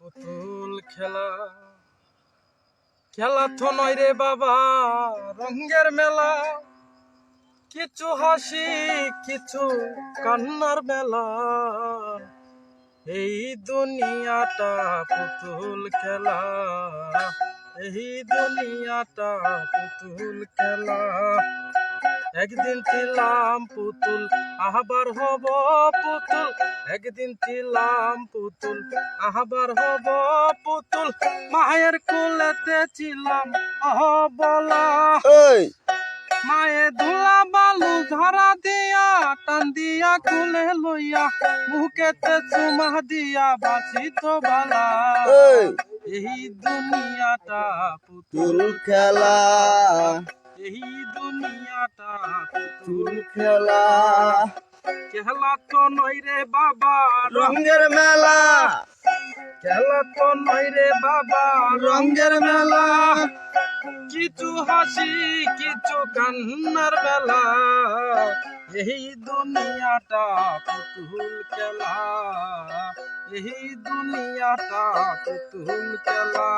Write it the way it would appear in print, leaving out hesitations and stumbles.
পুতুল খেলা খেলা তো নয় রে বাবা রঙের মেলা, কিছু হাসি কিছু কান্নার মেলা। এই দুনিয়াটা পুতুল খেলা, এই দুনিয়াটা পুতুল খেলা। একদিন ছিলাম পুতুল আবার হব পুতুল, একদিন ছিলাম পুতুল আবার হব পুতুল। মায়ের কোলেতে ছিলাম অবলা, মায়ে ধুলা বালু ধরা দিয়া টান দিয়া কুলে লইয়া মুখেতে চুমা দিয়া বাসিত বালা। এই দুনিয়াটা পুতুল খেলা, এই দুনিয়াটা পুতুল খেলা, খেলা তো নয় রে বাবা রঙের মেলা, খেলা তো নয় রে বাবা রঙের মেলা। কিছু হাসি কিছু কান্নার বেলা। এই দুনিয়াটা পুতুল খেলা, এই দুনিয়াটা পুতুল খেলা।